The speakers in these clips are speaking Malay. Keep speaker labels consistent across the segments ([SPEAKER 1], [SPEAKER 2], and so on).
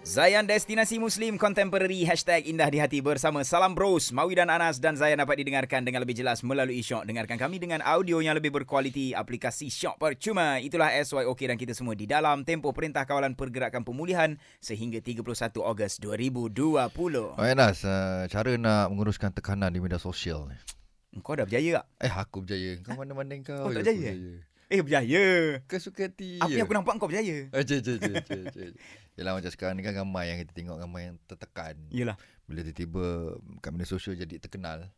[SPEAKER 1] Zayan Destinasi Muslim Contemporary #Indah di Hati bersama Salam Bros, Mawi dan Anas, dan Zayan dapat didengarkan dengan lebih jelas melalui Syok. Dengarkan kami dengan audio yang lebih berkualiti, aplikasi Syok percuma. Itulah SYOK dan kita semua di dalam tempoh Perintah Kawalan Pergerakan Pemulihan sehingga 31 Ogos 2020.
[SPEAKER 2] Anas, cara nak menguruskan tekanan di media sosial ni.
[SPEAKER 1] Kau dah berjaya tak?
[SPEAKER 2] Aku berjaya. Kau mana-mana kau.
[SPEAKER 1] Kau tak
[SPEAKER 2] aku
[SPEAKER 1] berjaya? Berjaya.
[SPEAKER 2] Kau suka hati.
[SPEAKER 1] Apa yang aku nampak kau berjaya?
[SPEAKER 2] Yelah, macam sekarang ni kan ramai yang kita tengok, ramai yang tertekan.
[SPEAKER 1] Yelah.
[SPEAKER 2] Bila tiba-tiba kat media sosial jadi terkenal.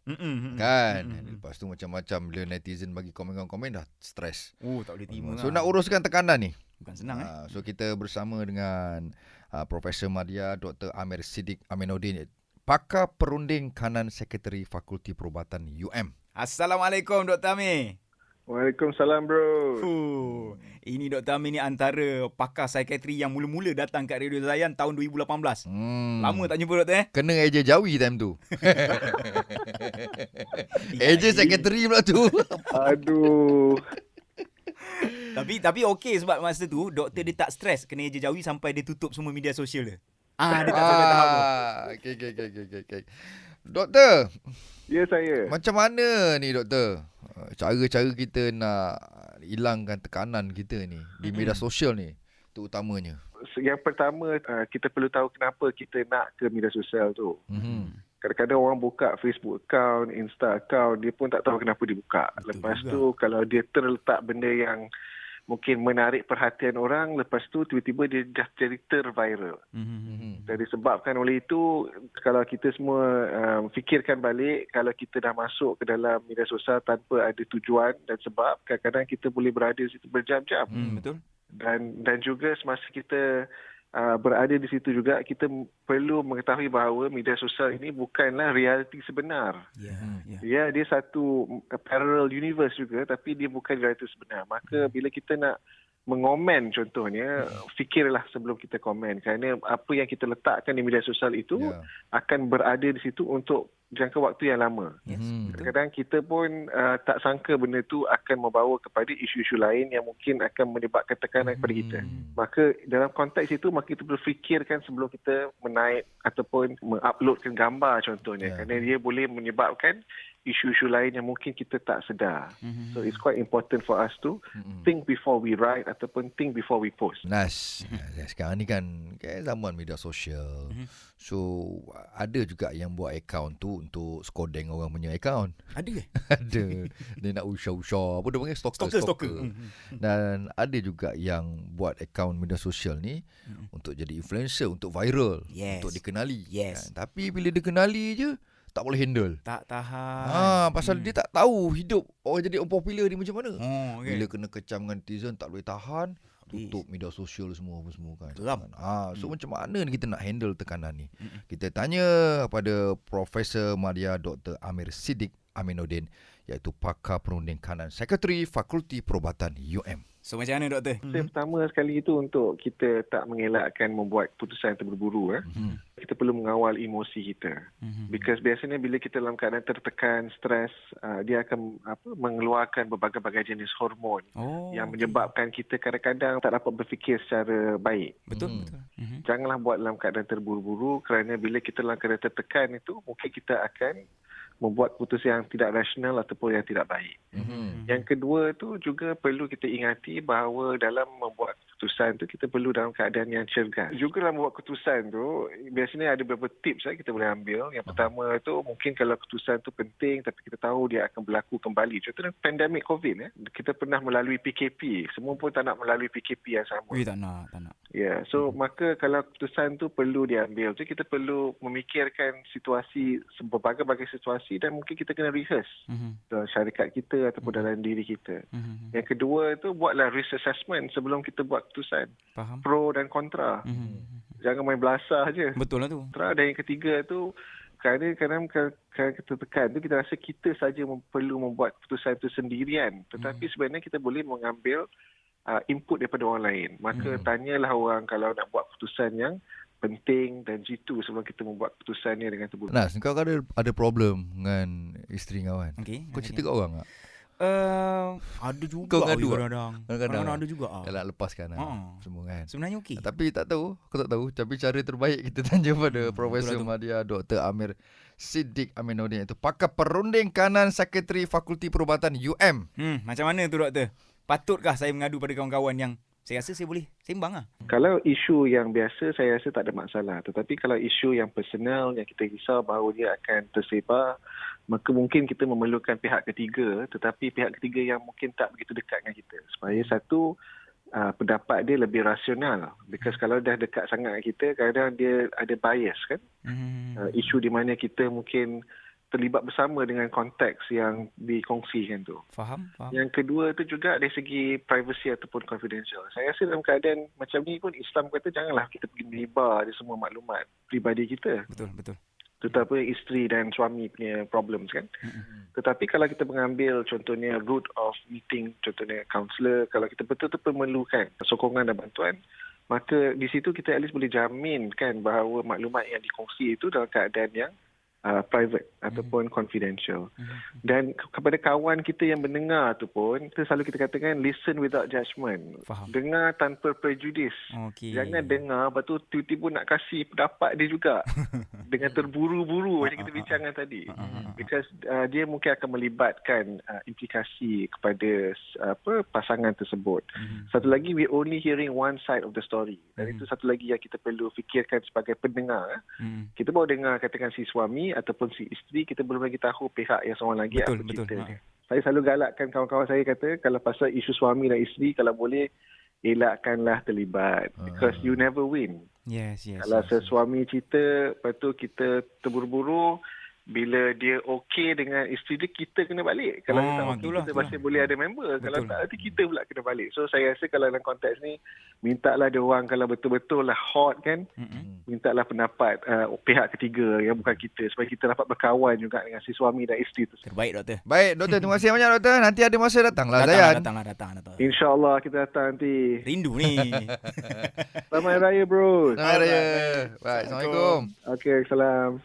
[SPEAKER 2] Kan? Lepas tu macam-macam bila netizen bagi komen-komen dah stres.
[SPEAKER 1] Tak boleh terima.
[SPEAKER 2] So nak uruskan tekanan ni.
[SPEAKER 1] Bukan senang
[SPEAKER 2] So kita bersama dengan Profesor Madya Dr. Amir Siddiq Aminuddin, Pakar Perunding Kanan Sekretari Fakulti Perubatan UM.
[SPEAKER 1] Assalamualaikum Dr. Amir.
[SPEAKER 3] Waalaikumsalam bro.
[SPEAKER 1] Ini Dr. Amir ni antara pakar psikiatri yang mula-mula datang kat Radio Zayan tahun 2018. Lama tak jumpa Doktor
[SPEAKER 2] Kena AJ Jawi time tu. AJ sekretari pula tu.
[SPEAKER 3] Aduh.
[SPEAKER 1] Tapi okey sebab masa tu doktor dia tak stres kena AJ Jawi sampai dia tutup semua media sosial dia. Dia tak sampai tahap tu.
[SPEAKER 2] Okay. Doktor.
[SPEAKER 3] Ya saya.
[SPEAKER 2] Macam mana ni doktor? Cara-cara kita nak hilangkan tekanan kita ni di media sosial ni, terutamanya.
[SPEAKER 3] Yang pertama kita perlu tahu kenapa kita nak ke media sosial tu. Kadang-kadang orang buka Facebook account, Insta account, dia pun tak tahu kenapa dia buka. Lepas tu kalau dia terletak benda yang mungkin menarik perhatian orang, lepas tu tiba-tiba dia dah jadi terviral. Dan disebabkan oleh itu, kalau kita semua fikirkan balik, kalau kita dah masuk ke dalam media sosial tanpa ada tujuan dan sebab, kadang-kadang kita boleh berada di situ berjam-jam.
[SPEAKER 1] Betul.
[SPEAKER 3] Dan juga semasa kita berada di situ juga, kita perlu mengetahui bahawa media sosial ini bukanlah realiti sebenar. Ya, dia satu parallel universe juga, tapi dia bukan realiti sebenar. Maka bila kita nak mengomen contohnya, fikirlah sebelum kita komen. Kerana apa yang kita letakkan di media sosial itu akan berada di situ untuk jangka waktu yang lama. Kadang-kadang kita pun tak sangka benda itu akan membawa kepada isu-isu lain yang mungkin akan menyebabkan tekanan kepada kita. Maka dalam konteks itu, maka kita perlu fikirkan sebelum kita menaik ataupun menguploadkan gambar contohnya. Kerana dia boleh menyebabkan isu-isu lain yang mungkin kita tak sedar. So it's quite important for us to think before we write ataupun think before we post.
[SPEAKER 2] Sekarang ni kan zaman media sosial. So ada juga yang buat akaun tu untuk skodeng orang punya akaun.
[SPEAKER 1] Ada
[SPEAKER 2] Ada. Dia nak usah-usah, apa dia panggil, stalker. Dan ada juga yang buat akaun media sosial ni untuk jadi influencer, untuk viral, untuk dikenali. Tapi bila dikenali je tak boleh handle.
[SPEAKER 1] Tak tahan.
[SPEAKER 2] Pasal dia tak tahu hidup orang jadi orang popular ni macam mana. Bila kena kecam dengan netizen, tak boleh tahan, tutup media sosial semua kan. So macam mana ni kita nak handle tekanan ni? Kita tanya pada Profesor Madya Dr. Amir Siddiq Aminuddin, iaitu Pakar Perunding Kanan Sekretari Fakulti Perubatan UM.
[SPEAKER 1] So macam mana doktor?
[SPEAKER 3] Yang pertama sekali itu untuk kita tak mengelakkan membuat keputusan yang terburu-buru. Kita perlu mengawal emosi kita. Because biasanya bila kita dalam keadaan tertekan, stres, dia akan mengeluarkan berbagai-bagai jenis hormon yang menyebabkan kita kadang-kadang tak dapat berfikir secara baik.
[SPEAKER 1] Betul.
[SPEAKER 3] Janganlah buat dalam keadaan terburu-buru, kerana bila kita dalam keadaan tertekan itu, mungkin kita akan membuat keputusan yang tidak rasional ataupun yang tidak baik. Yang kedua tu juga perlu kita ingati bahawa dalam membuat keputusan tu kita perlu dalam keadaan yang cergas. Juga dalam membuat keputusan tu biasanya ada beberapa tips kita boleh ambil. Yang pertama tu mungkin kalau keputusan tu penting tapi kita tahu dia akan berlaku kembali. Contohnya pandemik COVID kita pernah melalui PKP. Semua pun tak nak melalui PKP yang sama.
[SPEAKER 1] Tak nak.
[SPEAKER 3] So maka kalau keputusan tu perlu diambil, so kita perlu memikirkan situasi, berbagai-bagai situasi, dan mungkin kita kena rehearse dalam syarikat kita ataupun dalam diri kita. Yang kedua tu buatlah risk assessment sebelum kita buat keputusan.
[SPEAKER 1] Faham.
[SPEAKER 3] Pro dan kontra. Jangan main belasah je.
[SPEAKER 1] Betul lah tu.
[SPEAKER 3] Dan yang ketiga tu, kadang-kadang kita tekan tu, kita rasa kita saja perlu membuat keputusan itu sendirian. Tetapi sebenarnya kita boleh mengambil input daripada orang lain. Maka tanyalah orang kalau nak buat keputusan yang penting dan jitu sebelum kita membuat keputusan ni dengan terburu.
[SPEAKER 2] Nas, kau ada problem dengan isteri kau kan? Kau cerita kat orang tak?
[SPEAKER 1] Ada juga
[SPEAKER 2] Kau ngadu
[SPEAKER 1] kadang-kadang. Kadang-kadang ada juga.
[SPEAKER 2] Yalah, lepaskan semua kan.
[SPEAKER 1] Sebenarnya okey.
[SPEAKER 2] Tapi tak tahu, aku tak tahu. Tapi cara terbaik kita tanya pada Profesor
[SPEAKER 1] itulah tu.
[SPEAKER 2] Madya Dr. Amir Siddiq Aminuddin, itu pakar perunding kanan Sekretari Fakulti Perubatan UM.
[SPEAKER 1] Macam mana tu doktor? Patutkah saya mengadu pada kawan-kawan yang saya rasa saya boleh sembang
[SPEAKER 3] Kalau isu yang biasa, saya rasa tak ada masalah. Tetapi kalau isu yang personal, yang kita risau bahawa dia akan tersebar, maka mungkin kita memerlukan pihak ketiga, tetapi pihak ketiga yang mungkin tak begitu dekat dengan kita. Supaya satu, pendapat dia lebih rasional. Because kalau dah dekat sangat dengan kita, kadang dia ada bias kan. Isu di mana kita mungkin terlibat bersama dengan konteks yang dikongsikan tu.
[SPEAKER 1] Faham?
[SPEAKER 3] Yang kedua tu juga dari segi privacy ataupun confidential. Saya rasa dalam keadaan macam ni pun Islam kata janganlah kita pergi menyebar di semua maklumat peribadi kita.
[SPEAKER 1] Betul.
[SPEAKER 3] Terutama isteri dan suami punya problems kan. Tetapi kalau kita mengambil contohnya route of meeting, contohnya kaunselor, kalau kita betul-betul memerlukan sokongan dan bantuan, maka di situ kita at least boleh jaminkan bahawa maklumat yang dikongsi itu dalam keadaan yang private ataupun confidential. Dan kepada kawan kita yang mendengar tu pun, selalu kita katakan listen without judgment.
[SPEAKER 1] Faham.
[SPEAKER 3] Dengar tanpa prejudice.
[SPEAKER 1] Okey.
[SPEAKER 3] Jangan dengar lepas tu tiba-tiba nak kasih pendapat dia juga dengan terburu-buru macam kita bincangkan tadi. Because dia mungkin akan melibatkan implikasi kepada pasangan tersebut. Satu lagi, we only hearing one side of the story. Dan itu satu lagi yang kita perlu fikirkan sebagai pendengar. Kita baru dengar katakan si suami ataupun si isteri, kita belum lagi tahu pihak yang seorang lagi apa ceritanya. Saya selalu galakkan kawan-kawan saya kata, kalau pasal isu suami dan isteri, kalau boleh elakkanlah terlibat. Because you never win.
[SPEAKER 1] Yes.
[SPEAKER 3] Kalau sesuami cerita, lepas tu kita terburu-buru, bila dia okey dengan isteri dia, kita kena balik. Kalau dia tak okey, kita masih boleh ada member. Kalau tak, nanti kita pula kena balik. So saya rasa kalau dalam konteks ni, mintalah dia orang kalau betul-betul lah hot kan, mintalah pendapat pihak ketiga yang bukan kita, supaya kita dapat berkawan juga dengan si suami dan isteri tu.
[SPEAKER 1] Terbaik doktor.
[SPEAKER 2] Baik doktor, terima kasih banyak doktor. Nanti ada masa datanglah Zayan.
[SPEAKER 1] Datang.
[SPEAKER 3] InsyaAllah kita datang nanti.
[SPEAKER 1] Rindu ni.
[SPEAKER 3] Selamat Raya bro.
[SPEAKER 2] Selamat Raya. Baik, Assalamualaikum.
[SPEAKER 3] Okay, salam.